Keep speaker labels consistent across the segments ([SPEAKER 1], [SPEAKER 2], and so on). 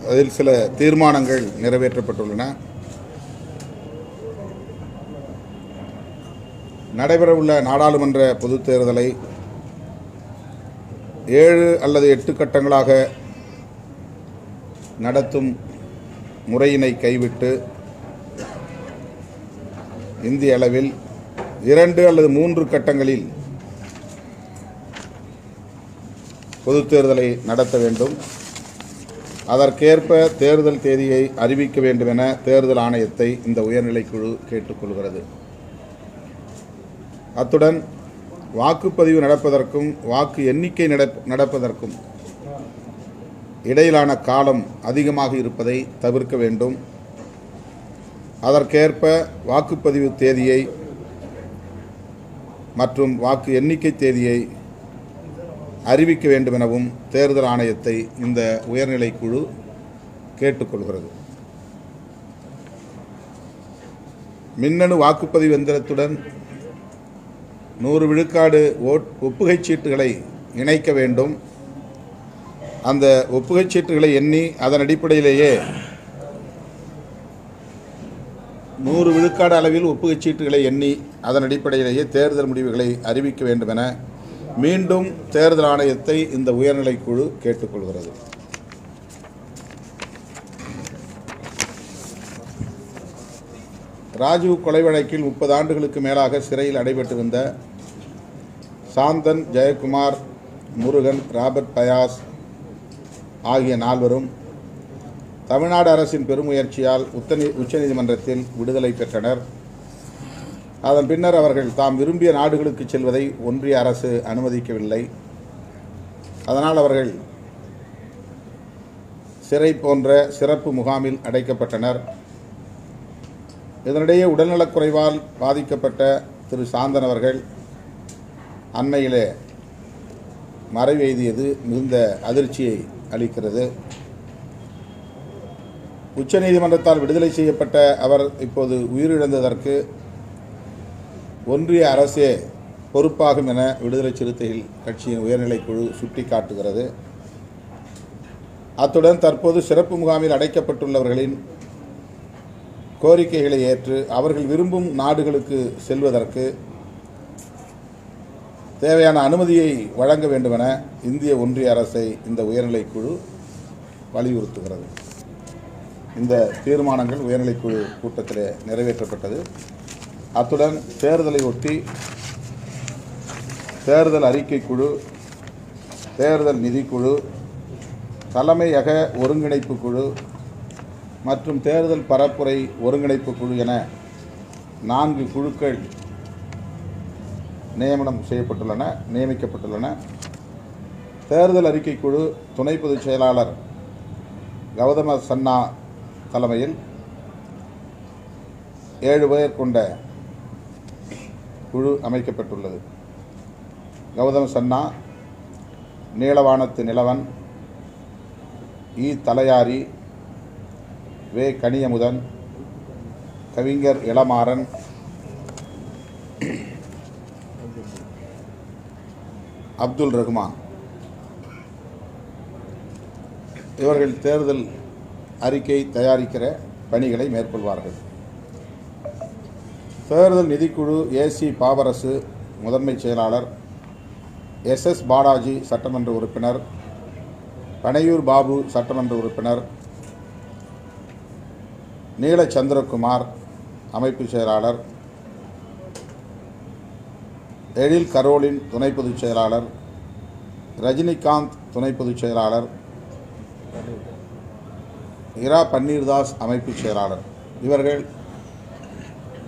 [SPEAKER 1] அதில் சில தீர்மானங்கள் நிறைவேற்றப்பட்டுள்ளன. நடைபெறவுள்ள நாடாளுமன்ற பொதுத் தேர்தலை 7 அல்லது 8 கட்டங்களாக நடத்தும் முறையினை கைவிட்டு இந்திய அளவில் 2 அல்லது 3 கட்டங்களில் பொதுத் தேர்தலை நடத்த வேண்டும். அதற்கேற்ப தேர்தல் தேதியை அறிவிக்க வேண்டும் என தேர்தல் ஆணையத்தை இந்த உயர்நிலைக்குழு கேட்டுக்கொள்கிறது. அத்துடன் வாக்குப்பதிவு நடப்பதற்கும் வாக்கு எண்ணிக்கை நடப்பதற்கும் இடையிலான காலம் அதிகமாக இருப்பதை தவிர்க்க வேண்டும். அதற்கேற்ப வாக்குப்பதிவு தேதியை மற்றும் வாக்கு எண்ணிக்கை தேதியை அறிவிக்க வேண்டும் எனவும் தேர்தல் ஆணையத்தை இந்த உயர்நிலைக்குழு கேட்டுக்கொள்கிறது. மின்னணு வாக்குப்பதிவு எந்திரத்துடன் 100 விழுக்காடு ஒப்புகைச் சீட்டுகளை இணைக்க வேண்டும். அந்த ஒப்புகைச் சீட்டுகளை எண்ணி அதன் அடிப்படையிலேயே 100 விழுக்காடு அளவில் ஒப்புகைச் சீட்டுகளை எண்ணி அதன் அடிப்படையிலேயே தேர்தல் முடிவுகளை அறிவிக்க வேண்டும் என மீண்டும் தேர்தல் ஆணையத்தை இந்த உயர்நிலைக்குழு கேட்டுக்கொள்கிறது. ராஜீவ் கொலை வழக்கில் 30 ஆண்டுகளுக்கு மேலாக சிறையில் அடைபட்டிருந்த சாந்தன், ஜெயக்குமார், முருகன், ராபர்ட் பயாஸ் ஆகிய 4வரும் தமிழ்நாடு அரசின் பெருமுயற்சியால் உச்சநீதிமன்றத்தில் விடுதலை பெற்றனர். அதன் பின்னர் அவர்கள் தாம் விரும்பிய நாடுகளுக்கு செல்வதை ஒன்றிய அரசு அனுமதிக்கவில்லை. அதனால் அவர்கள் சிறை போன்ற சிறப்பு முகாமில் அடைக்கப்பட்டனர். இதனிடையே உடல்நலக்குறைவால் பாதிக்கப்பட்ட திரு சாந்தன் அவர்கள் அண்மையிலே மறைவெய்தியது மிகுந்த அதிர்ச்சியை அளிக்கிறது. உச்சநீதிமன்றத்தால் விடுதலை செய்யப்பட்ட அவர் இப்போது உயிரிழந்ததற்கு ஒன்றிய அரசே பொறுப்பாகும் என விடுதலை சிறுத்தைகள் கட்சியின் உயர்நிலைக்குழு சுட்டிக்காட்டுகிறது. அத்துடன் தற்போது சிறப்பு முகாமில் அடைக்கப்பட்டுள்ளவர்களின் கோரிக்கைகளை ஏற்று அவர்கள் விரும்பும் நாடுகளுக்கு செல்வதற்கு தேவையான அனுமதியை வழங்க வேண்டும் என இந்திய ஒன்றிய அரசை இந்த உயர்நிலைக்குழு வலியுறுத்துகிறது. இந்த தீர்மானங்கள் உயர்நிலைக்குழு கூட்டத்தில் நிறைவேற்றப்பட்டது. அத்துடன் தேர்தலை ஒட்டி தேர்தல் அறிக்கை குழு, தேர்தல் நிதிக்குழு, தலைமையக ஒருங்கிணைப்பு குழு மற்றும் தேர்தல் பரப்புரை ஒருங்கிணைப்பு குழு என 4 குழுக்கள் நியமிக்கப்பட்டுள்ளன. தேர்தல் அறிக்கை குழு துணை பொதுச் செயலாளர் கௌதம சன்னா தலைமையில் 7 பேர் கொண்ட குழு அமைக்கப்பட்டுள்ளது. கௌதம சன்னா, நீலவானத்து நிலவன், இ தலையாரி, வே கனியமுதன், கவிஞர் இளமாறன், அப்துல் ரஹ்மான் இவர்கள் தேர்தல் அறிக்கை தயாரிக்கிற பணிகளை மேற்கொள்வார்கள். தேர்தல் நிதிக்குழு ஏசி பாபரசு முதன்மைச் செயலாளர், SS பாலாஜி சட்டமன்ற உறுப்பினர், பனையூர் பாபு சட்டமன்ற உறுப்பினர், நீலச்சந்திரகுமார் அமைப்பு செயலாளர், எழில் கரோலின் துணை பொதுச் செயலாளர், ரஜினிகாந்த் துணை பொதுச் செயலாளர், இரா பன்னீர்தாஸ் அமைப்பு செயலாளர் இவர்கள்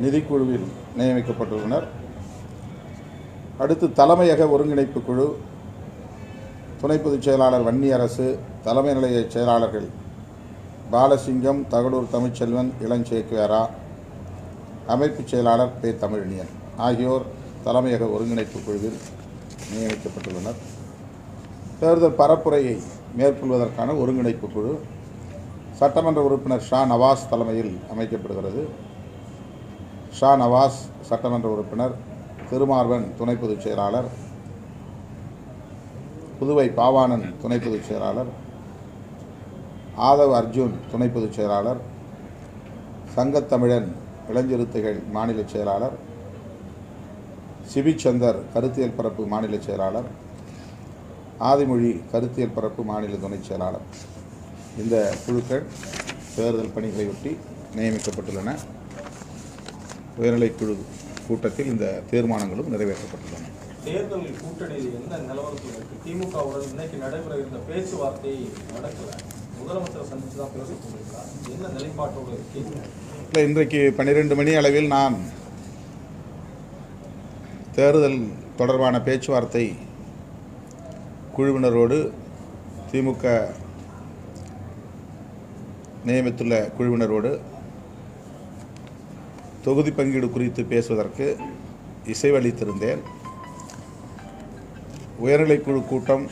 [SPEAKER 1] நிதிக்குழுவில் நியமிக்கப்பட்டுள்ளனர். அடுத்து தலைமையக ஒருங்கிணைப்பு குழு, துணை பொதுச் செயலாளர் வன்னியரசு, தலைமை நிலைய செயலாளர்கள் பாலசிங்கம், தகடூர் தமிழ்ச்செல்வன், இளஞ்சேக்குவேரா, அமைப்பு செயலாளர் பே. தமிழினியன் ஆகியோர் தலைமையக ஒருங்கிணைப்பு குழுவில் நியமிக்கப்பட்டுள்ளனர். தேர்தல் பரப்புரையை மேற்கொள்வதற்கான ஒருங்கிணைப்பு குழு சட்டமன்ற உறுப்பினர் ஷா நவாஸ் தலைமையில் அமைக்கப்படுகிறது. ஷா நவாஸ் சட்டமன்ற உறுப்பினர், திருமார்வன் துணை பொதுச் செயலாளர், புதுவை பாவாணன் துணை பொதுச் செயலாளர், ஆதவ் அர்ஜுன் துணை பொதுச் செயலாளர், சங்கத்தமிழன் இளஞ்சிறுத்தைகள் மாநில செயலாளர், சிபிச்சந்தர் கருத்தியல் பரப்பு மாநில செயலாளர், ஆதிமொழி கருத்தியல் பரப்பு மாநில துணை செயலாளர். இந்த குழுக்கள் தேர்தல் பணிகளையொட்டி நியமிக்கப்பட்டுள்ளன. உயர்நிலைக்குழு கூட்டத்தில் இந்த தீர்மானங்களும் நிறைவேற்றப்பட்டுள்ளன.
[SPEAKER 2] தேர்தல் கூட்டணி என்ன நிலவரத்தில் இருக்கு? திமுகவுடன் இன்னைக்கு நடைபெற இருந்த பேச்சுவார்த்தை நடக்கல. முதலமைச்சர் சந்தித்து தான் பேச போகிறார். என்ன நிலைப்பாட்டோடு இருக்கு?
[SPEAKER 1] இன்றைக்கு 12 மணி அளவில் நான் தேர்தல் தொடர்பான பேச்சுவார்த்தை குழுவினரோடு, திமுக நியமித்துள்ள குழுவினரோடு தொகுதி பங்கீடு குறித்து பேசுவதற்கு இசைவளித்திருந்தேன். உயர்நிலைக்குழு கூட்டம்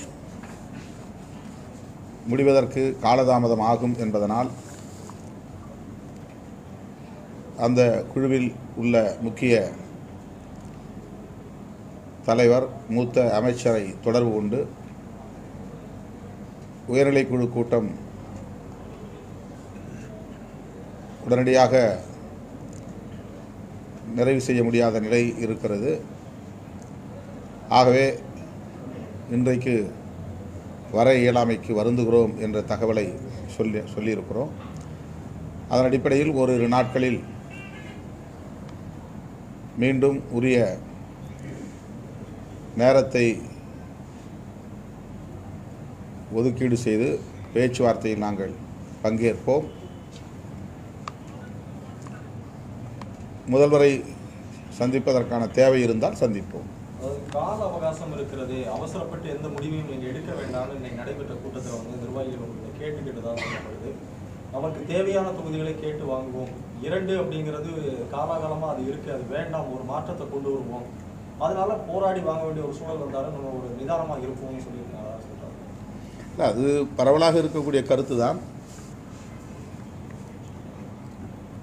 [SPEAKER 1] முடிவதற்கு காலதாமதம் ஆகும் என்பதனால் அந்த குழுவில் உள்ள முக்கிய தலைவர், மூத்த அமைச்சரை தொடர்பு கொண்டு உயர்நிலைக்குழு கூட்டம் உடனடியாக நிறைவு செய்ய முடியாத நிலை இருக்கிறது. ஆகவே இன்றைக்கு வர இயலாமைக்கு வருந்துகிறோம் என்ற தகவலை சொல்லியிருக்கிறோம். அதன் அடிப்படையில் ஓரிரு நாட்களில் மீண்டும் உரிய நேரத்தை ஒதுக்கீடு செய்து பேச்சுவார்த்தையில் நாங்கள் பங்கேற்போம். முதல்வரை சந்திப்பதற்கான தேவை இருந்தால் சந்திப்போம்.
[SPEAKER 2] கால அவகாசம் இருக்கிறது, அவசரப்பட்டு எந்த முடிவையும் நீங்கள் எடுக்க வேண்டாம்னு இன்னைக்கு நடைபெற்ற கூட்டத்தில் நிர்வாகிகள் உங்களுக்கு கேட்டுக்கிட்டு தான் சொல்லப்படுது. நமக்கு தேவையான தொகுதிகளை கேட்டு வாங்குவோம். 2 அப்படிங்கிறது காலாகாலமாக அது இருக்குது, அது வேண்டாம், ஒரு மாற்றத்தை கொண்டு வருவோம், அதனால போராடி வாங்க வேண்டிய ஒரு சூழல் வந்தாலும் நம்ம ஒரு நிதானமாக இருப்போம்னு சொல்லியிருக்காங்க.
[SPEAKER 1] இல்லை, அது பரவலாக இருக்கக்கூடிய கருத்து தான்.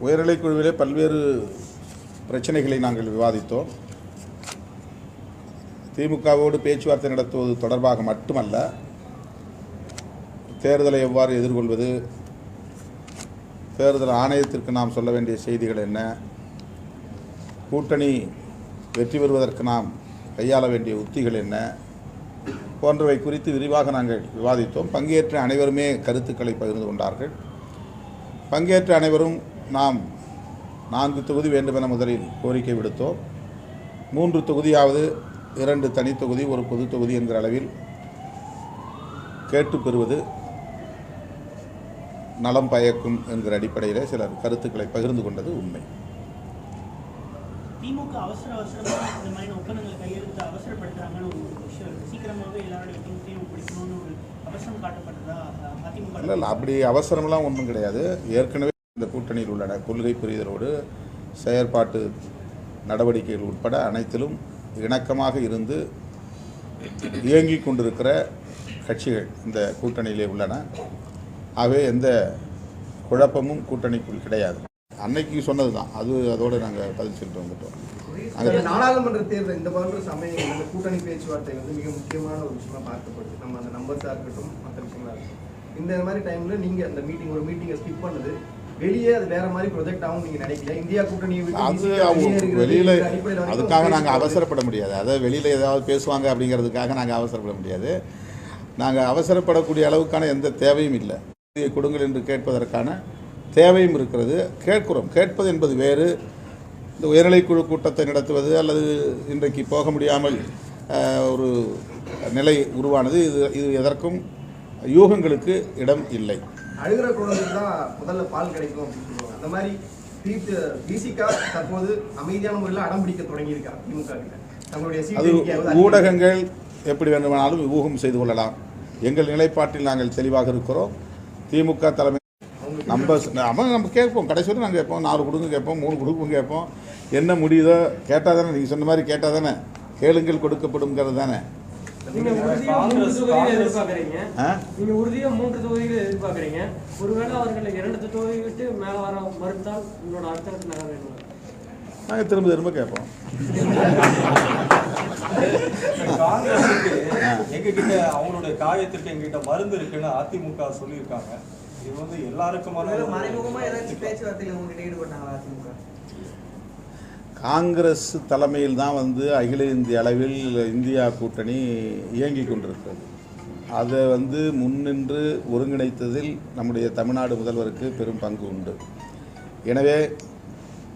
[SPEAKER 1] உயர்நிலைக்குழுவிலே பல்வேறு பிரச்சனைகளை நாங்கள் விவாதித்தோம். திமுகவோடு பேச்சுவார்த்தை நடத்துவது தொடர்பாக மட்டுமல்ல, தேர்தலை எவ்வாறு எதிர்கொள்வது, தேர்தல் ஆணையத்திற்கு நாம் சொல்ல வேண்டிய செய்திகள் என்ன, கூட்டணி வெற்றி பெறுவதற்கு நாம் கையாள வேண்டிய உத்திகள் என்ன போன்றவை குறித்து விரிவாக நாங்கள் விவாதித்தோம். பங்கேற்ற அனைவருமே கருத்துக்களை பகிர்ந்து கொண்டார்கள். பங்கேற்ற அனைவரும் நாம் 4 தொகுதி வேண்டுமென முதலில் கோரிக்கை விடுத்தோம். 3 தொகுதியாவது, 2 தனி தொகுதி, 1 பொது தொகுதி என்கிற அளவில் கேட்டு பெறுவது நலம் பயக்கும் என்கிற அடிப்படையில் சிலர் கருத்துக்களை பகிர்ந்து கொண்டது உண்மை.
[SPEAKER 3] திமுக அவசரமாக இந்த மாதிரி ஒப்பந்தங்களை கையெழுத்து அவசரப்படுத்துறாங்கன்னு ஒரு விஷயம் இருக்குது. சீக்கிரமாகவே எல்லாருடைய ஒப்பந்தத்தையும் பிடிக்கணும்னு ஒரு அவசரம் காட்டப்பட்டதா அதிமுக?
[SPEAKER 1] இல்லை, அப்படி அவசரம்லாம் ஒன்றும் கிடையாது. ஏற்கனவே இந்த கூட்டணியில் உள்ளன கொள்கை புரிதலோடு செயற்பாட்டு நடவடிக்கைகள் உட்பட அனைத்திலும் இணக்கமாக இருந்து இயங்கிக் கொண்டிருக்கிற கட்சிகள் இந்த கூட்டணியிலே உள்ளன. ஆகவே எந்த குழப்பமும் கூட்டணிக்குள் கிடையாது. அன்னைக்கு சொன்னது தான் அது, அதோடு நாங்கள் பதில் சொல்லிட்டு வந்துட்டோம்.
[SPEAKER 4] நாடாளுமன்ற தேர்தல் இந்த மாதிரி சமயம் இந்த கூட்டணி பேச்சுவார்த்தை மிக முக்கியமான ஒரு விஷயமா பார்க்கப்படுது. நம்ம அந்த நம்பர்ஸாக இருக்கட்டும், மற்ற விஷயங்களா இருக்கட்டும், இந்த மாதிரி டைமில் நீங்கள் அந்த மீட்டிங்கை ஸ்கிப் பண்ணது வெளியே அது வேற மாதிரி ப்ரொஜெக்ட் ஆகும் நீங்க நினைக்கல? இந்தியா கூட்டணி அது
[SPEAKER 1] வெளியில, அதுக்காக நாங்கள் அவசரப்பட முடியாது. அதை வெளியில ஏதாவது பேசுவாங்க அப்படிங்கிறதுக்காக நாங்கள் அவசரப்பட முடியாது. நாங்கள் அவசரப்படக்கூடிய அளவுக்கான எந்த தேவையும் இல்லை. கொடுங்கள் என்று கேட்பதற்கான தேவையும் இருக்கிறது. கேட்பது என்பது வேறு. இந்த உயர்நிலைக்குழு கூட்டத்தை நடத்துவது அல்லது இன்றைக்கு போக முடியாமல் ஒரு நிலை உருவானது, இது எதற்கும் யூகங்களுக்கு இடம் இல்லை.
[SPEAKER 4] அழுகிற குழந்தைக்கு தான் முதல்ல பால் கிடைக்கும் அப்படின்னு சொல்லுவாங்க. அந்த மாதிரி விசிகா தற்போது அமைதியான முறையில் அடம் பிடிக்க தொடங்கி இருக்கா திமுக கிட்ட தங்களுடைய
[SPEAKER 1] ஊடகங்கள் எப்படி வேண்டுமானாலும் ஊகம் செய்து கொள்ளலாம். எங்கள் நிலைப்பாட்டில் நாங்கள் தெளிவாக இருக்கிறோம். திமுக தலைமை நம்ம கேட்போம், கடைசி வரை நாங்கள் கேட்போம். 4 கொடுங்க கேட்போம், 3 கொடுக்கும் கேட்போம். என்ன முடியுதோ கேட்டால் தானே, நீங்கள் சொன்ன மாதிரி கேட்டால் தானே, கேளுங்கள் கொடுக்கப்படுங்கிறது தானே.
[SPEAKER 5] நீங்க உறுதியா 3 தொகுதிகள் எதிர்பார்க்கறீங்க. ஒருவேளை அவர்கள் 2 தொகுதி விட்டு மேல வர மறுத்தால் உங்களோட அடுத்த நகர் வேணும்.
[SPEAKER 1] நாங்கள் திரும்ப கேட்போம்.
[SPEAKER 2] காங்கிரஸுக்கு எங்ககிட்ட அவங்களுடைய காயத்திற்கு எங்ககிட்ட மருந்து இருக்குன்னு அதிமுக சொல்லியிருக்காங்க. இது வந்து எல்லாருக்குமான
[SPEAKER 6] மறைமுகமா ஏதாச்சும் பேச்சுவார்த்தையில உங்ககிட்ட ஈடுபட்டாங்களா அதிமுக?
[SPEAKER 1] காங்கிரஸ் தலைமையில் தான் வந்து அகில இந்திய அளவில் இந்தியா கூட்டணி இயங்கிக் கொண்டிருக்கிறது. அதை வந்து முன்னின்று ஒருங்கிணைத்ததில் நம்முடைய தமிழ்நாடு முதல்வருக்கு பெரும் பங்கு உண்டு. எனவே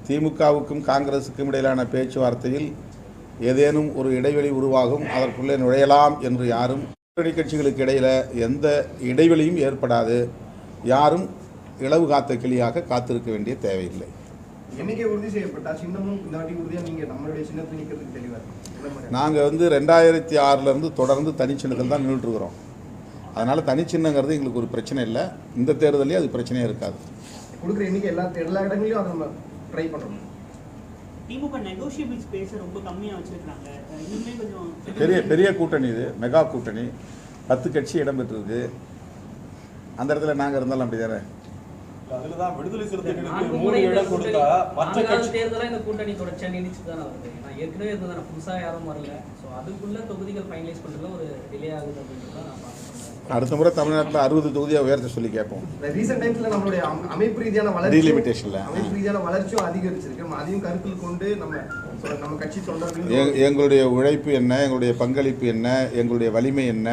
[SPEAKER 1] திமுகவுக்கும் காங்கிரஸுக்கும் இடையிலான பேச்சுவார்த்தையில் ஏதேனும் ஒரு இடைவெளி உருவாகும், அதற்குள்ளே நுழையலாம் என்று யாரும் கூட்டணி கட்சிகளுக்கு இடையில் எந்த இடைவெளியும் ஏற்படாது. யாரும் இளவு காத்த கிளியாக காத்திருக்க வேண்டிய தேவையில்லை.
[SPEAKER 4] எண்ணிக்கை உறுதி செய்யப்பட்டா சின்னமும் இந்த வாட்டி உறுதியாக நீங்கள் நம்மளுடைய சின்னத்தை நிற்கிறதுக்கு தெளிவாக
[SPEAKER 1] நாங்கள் வந்து 2006 தொடர்ந்து தனிச்சின்னத்தில் தான் நின்றுட்டுருக்குறோம். அதனால் தனிச்சின்னங்கிறது எங்களுக்கு ஒரு பிரச்சனை இல்லை. இந்த தேர்தலே அது பிரச்சனையே இருக்காது.
[SPEAKER 4] கொடுக்குற எண்ணிக்கை எல்லா இடங்களையும் அதை நம்ம ட்ரை பண்ணுறோம்.
[SPEAKER 3] திமுக நெகோஷியபிள் ஸ்பேஸ் ரொம்ப கம்மியாக வச்சிருக்காங்க. இன்னுமே கொஞ்சம்
[SPEAKER 1] பெரிய கூட்டணி, இது மெகா கூட்டணி, 10 கட்சி இடம்பெற்றிருக்கு. அந்த இடத்துல நாங்கள் இருந்தாலும் அப்படி தானே.
[SPEAKER 2] அதுலதான் விடுதலை சிறுத்தைகளுக்கு 3 இடம் கொடுத்தா மற்ற கட்சி
[SPEAKER 5] தேர்தலாம் இந்த கூட்டணி தொடர்ச்சியா நீடிச்சு தானே வருது. நான் ஏற்கனவே இருந்ததானே, புதுசா யாரும் வரல. ஸோ அதுக்குள்ள தொகுதிகள் ஃபைனலைஸ் பண்றதுல ஒரு டிலே ஆகுது அப்படின்றத நான் பார்க்குறேன்.
[SPEAKER 1] அடுத்த முறை தமிழ்நாட்டில் 60 தொகுதியை உயர்த்த சொல்லி கேட்போம்.
[SPEAKER 4] ரீசெண்ட் டைம்ஸ்ல நம்மளுடைய அமைப்பு ரீதியான வளர்ச்சியும் அதிகரிச்சிருக்கு. அதையும் கருத்தில் கொண்டு நம்ம கட்சி தொண்டர்கள்
[SPEAKER 1] எங்களுடைய உழைப்பு என்ன, எங்களுடைய பங்களிப்பு என்ன, எங்களுடைய வலிமை என்ன,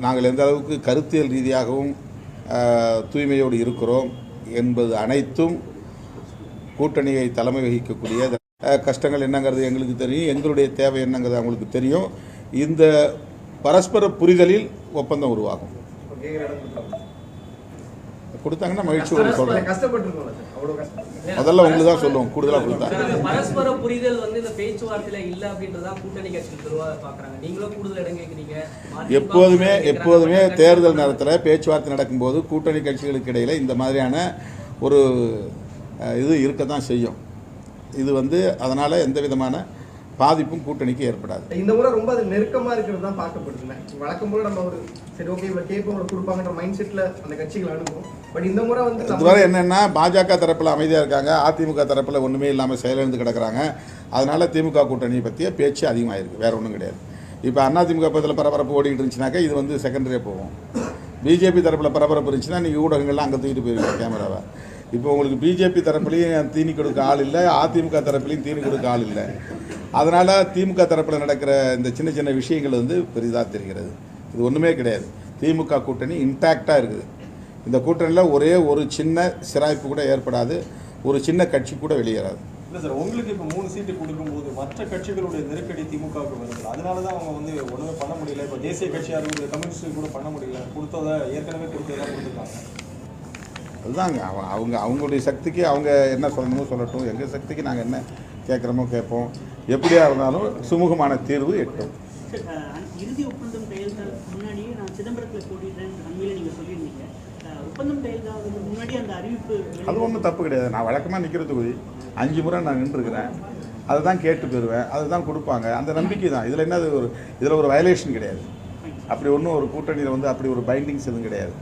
[SPEAKER 1] நாங்கள் எந்த அளவுக்கு கருத்தியல் ரீதியாகவும் தூய்மையோடு இருக்கிறோம் என்பது அனைத்தும் கூட்டணியை தலைமை வகிக்கக்கூடிய கஷ்டங்கள் என்னங்கிறது எங்களுக்கு தெரியும், எங்களுடைய தேவை என்னங்கிறது அவங்களுக்கு தெரியும். இந்த பரஸ்பர புரிதலில் ஒப்பந்தம் உருவாகும். கொடுத்தாங்கன்னா மகிழ்ச்சி சொல்றேன். முதல்ல உங்களுக்கு தான் சொல்லுவோம், கூடுதலாக கொடுத்தா.
[SPEAKER 5] பரஸ்பர புரிதல் வந்து இந்த பேச்சுவார்த்தையில இல்ல அப்படின்றதா கூட்டணி கட்சிகள் தெளிவாக பார்க்கறாங்க. நீங்களும் கூடுதல் இடம் கேட்குறீங்க.
[SPEAKER 1] எப்போதுமே தேர்தல் நேரத்தில் பேச்சுவார்த்தை நடக்கும்போது கூட்டணி கட்சிகளுக்கு இடையில இந்த மாதிரியான ஒரு இது இருக்க தான் செய்யும். இது வந்து அதனால் எந்த விதமான பாதிப்பும் கூட்டணிக்கு ஏற்படாது.
[SPEAKER 4] இந்த முறை ரொம்ப அது நெருக்கமாக இருக்கிறது தான் பார்க்கப்படுதுல்ல. வழக்கம் போல நம்ம ஒரு சரி ஓகே இவ்வளோ கேட்போம் இவ்வளோ கொடுப்பாங்கன்ற மைண்ட் செட்டில் அந்த கட்சிகள் அணுகும். பட் இந்த முறை வந்து
[SPEAKER 1] இதுவரை என்னென்னா பாஜக தரப்பில் அமைதியாக இருக்காங்க, அதிமுக தரப்பில் ஒன்றுமே இல்லாமல் செயலிழந்து கிடக்கிறாங்க. அதனால் திமுக கூட்டணியை பற்றிய பேச்சு அதிகமாகிருக்கு, வேறு ஒன்றும் கிடையாது. இப்போ அதிமுக பக்கத்தில் பரபரப்பு ஓடிக்கிட்டு இருந்துச்சுனாக்கா இது வந்து செகண்டரியாக போகும். பிஜேபி தரப்பில் பரபரப்பு இருந்துச்சுன்னா நீங்கள் ஊடகங்கள்லாம் அங்கே தூக்கிட்டு போயிருக்கீங்க கேமராவை. இப்போ உங்களுக்கு பிஜேபி தரப்புலையும் தீனி கொடுக்க ஆள் இல்லை, அதிமுக தரப்புலையும் தீனி கொடுக்க ஆள் இல்லை. அதனால் திமுக தரப்பில் நடக்கிற இந்த சின்ன சின்ன விஷயங்கள் வந்து பெரிதாக தெரிகிறது. இது ஒன்றுமே கிடையாது. திமுக கூட்டணி இன்டாக்டாக இருக்குது. இந்த கூட்டணியில் ஒரே ஒரு சின்ன சிராய்ப்பு கூட ஏற்படாது, ஒரு சின்ன கட்சி கூட வெளியேறாது.
[SPEAKER 2] இல்லை சார், உங்களுக்கு இப்போ 3 சீட்டு கொடுக்கும்போது மற்ற கட்சிகளுடைய நெருக்கடி திமுகவுக்கு வருது. அதனால தான் அவங்க வந்து ஒன்றுமே பண்ண முடியல. இப்போ தேசிய கட்சியாக இருக்குது, கம்யூனிஸ்ட் கூட பண்ண முடியல. கொடுத்ததை ஏற்கனவே கொடுத்ததான் கொடுத்துருக்காங்க.
[SPEAKER 1] அதுதாங்க அவங்களுடைய சக்திக்கு அவங்க என்ன சொல்லணுமோ சொல்லட்டும். எங்கள் சக்திக்கு நாங்கள் என்ன கேட்குறோமோ கேட்போம். எப்படியா இருந்தாலும் சுமூகமான தீர்வு எட்டும்.
[SPEAKER 3] இறுதி ஒப்பந்தம் கையெழுத்தாளருக்கு முன்னாடியே நான் சிதம்பரத்தில் போட்டிடுறேன் அண்மையில் நீங்கள் சொல்லியிருந்தீங்க. ஒப்பந்தம் கையெழுத்தாளருக்கு முன்னாடி அந்த அறிவிப்பு
[SPEAKER 1] அது ஒன்றும் தப்பு கிடையாது. நான் வழக்கமாக நிற்கிற தொகுதி 5 முறை நான் நின்றுருக்கிறேன். அதை தான் கேட்டு போயிடுவேன், அதை தான் கொடுப்பாங்க. அந்த நம்பிக்கை தான். இதில் என்ன இதில் ஒரு வயலேஷன் கிடையாது. அப்படி ஒன்றும் ஒரு கூட்டணியில் வந்து அப்படி ஒரு பைண்டிங்ஸ் எதுவும் கிடையாது.